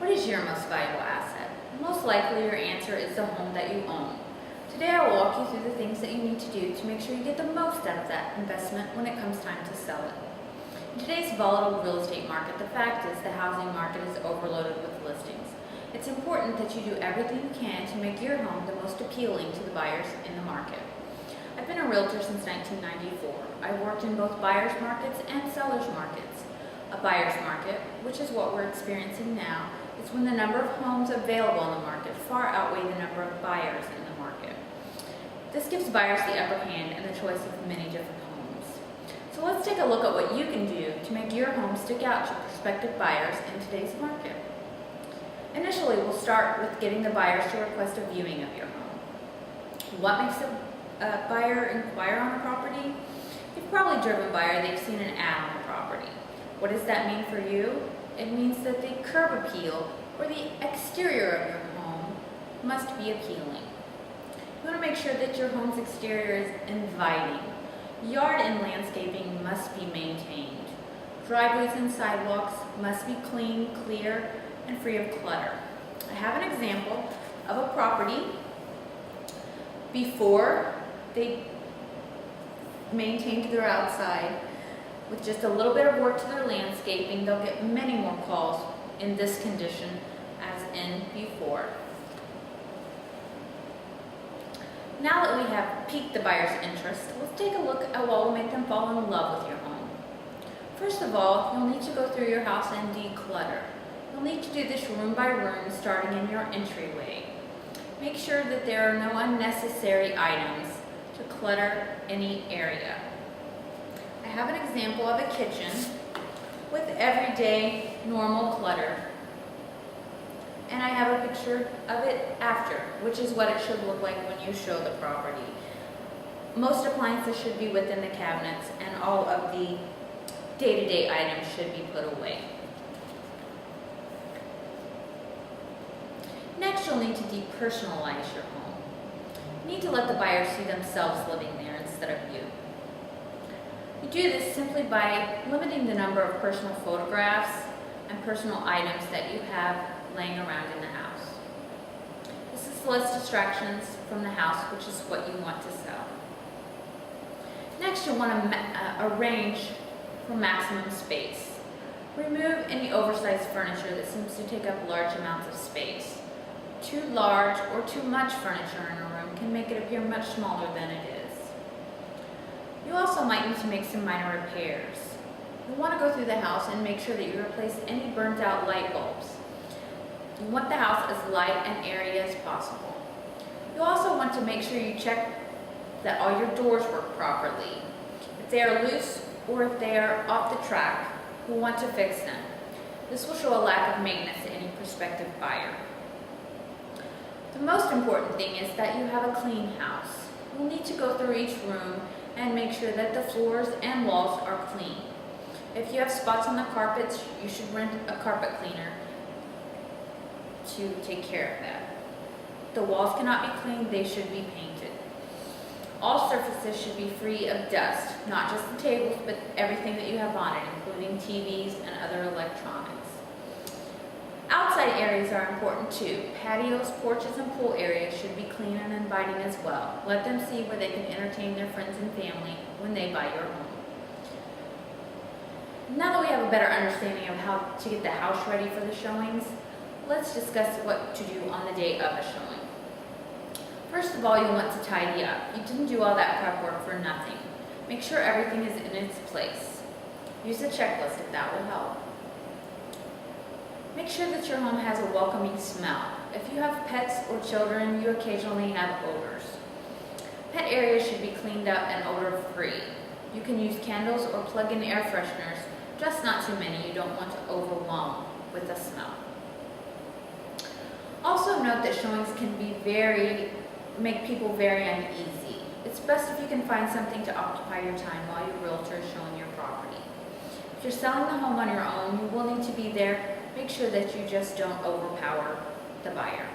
What is your most valuable asset? Most likely your answer is the home that you own. Today I will walk you through the things that you need to do to make sure you get the most out of that investment when it comes time to sell it. In today's volatile real estate market, the fact is the housing market is overloaded with listings. It's important that you do everything you can to make your home the most appealing to the buyers in the market. I've been a realtor since 1994. I've worked in both buyers markets and sellers markets. A buyer's market, which is what we're experiencing now, is when the number of homes available in the market far outweigh the number of buyers in the market. This gives buyers the upper hand and the choice of many different homes. So let's take a look at what you can do to make your home stick out to prospective buyers in today's market. Initially, we'll start with getting the buyers to request a viewing of your home. What makes a buyer inquire on a property? You've probably driven by or they've seen an ad on the property. What does that mean for you? It means that the curb appeal or the exterior of your home must be appealing. You want to make sure that your home's exterior is inviting. Yard and landscaping must be maintained. Driveways and sidewalks must be clean, clear, and free of clutter. I have an example of a property before they maintained their outside. With just a little bit of work to their landscaping, they'll get many more calls in this condition as in before. Now that we have piqued the buyer's interest, let's take a look at what will make them fall in love with your home. First of all, you'll need to go through your house and declutter. You'll need to do this room by room, starting in your entryway. Make sure that there are no unnecessary items to clutter any area. I have an example of a kitchen with everyday normal clutter, and I have a picture of it after, which is what it should look like when you show the property. Most appliances should be within the cabinets, and all of the day-to-day items should be put away. Next, you'll need to depersonalize your home. You need to let the buyer see themselves living there instead of you. You do this simply by limiting the number of personal photographs and personal items that you have laying around in the house. This is less distractions from the house, which is what you want to sell. Next, you'll want to arrange for maximum space. Remove any oversized furniture that seems to take up large amounts of space. Too large or too much furniture in a room can make it appear much smaller than it is. You also might need to make some minor repairs. You want to go through the house and make sure that you replace any burnt out light bulbs. You want the house as light and airy as possible. You also want to make sure you check that all your doors work properly. If they are loose or if they are off the track, you'll want to fix them. This will show a lack of maintenance to any prospective buyer. The most important thing is that you have a clean house. You'll need to go through each room and make sure that the floors and walls are clean. If you have spots on the carpets, you should rent a carpet cleaner to take care of that. The walls cannot be cleaned, they should be painted. All surfaces should be free of dust, not just the tables, but everything that you have on it, including TVs and other electronics. Outside areas are important too. Patios, porches, and pool areas should be clean and inviting as well. Let them see where they can entertain their friends and family when they buy your home. Now that we have a better understanding of how to get the house ready for the showings, let's discuss what to do on the day of a showing. First of all, you'll want to tidy up. You didn't do all that prep work for nothing. Make sure everything is in its place. Use a checklist if that will help. Make sure that your home has a welcoming smell. If you have pets or children, you occasionally have odors. Pet areas should be cleaned up and odor-free. You can use candles or plug-in air fresheners, just not too many. You don't want to overwhelm with the smell. Also note that showings can make people very uneasy. It's best if you can find something to occupy your time while your realtor is showing your property. If you're selling the home on your own, you will need to be there. Make sure that you just don't overpower the buyer.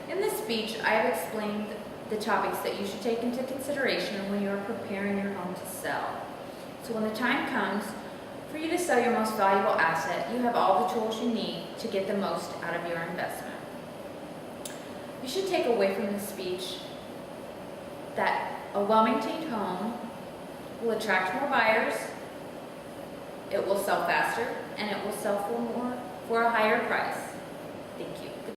In this speech, I have explained the topics that you should take into consideration when you are preparing your home to sell. So when the time comes for For you to sell your most valuable asset, you have all the tools you need to get the most out of your investment. You should take away from this speech that a well-maintained home will attract more buyers, it will sell faster, and it will sell for a higher price. Thank you.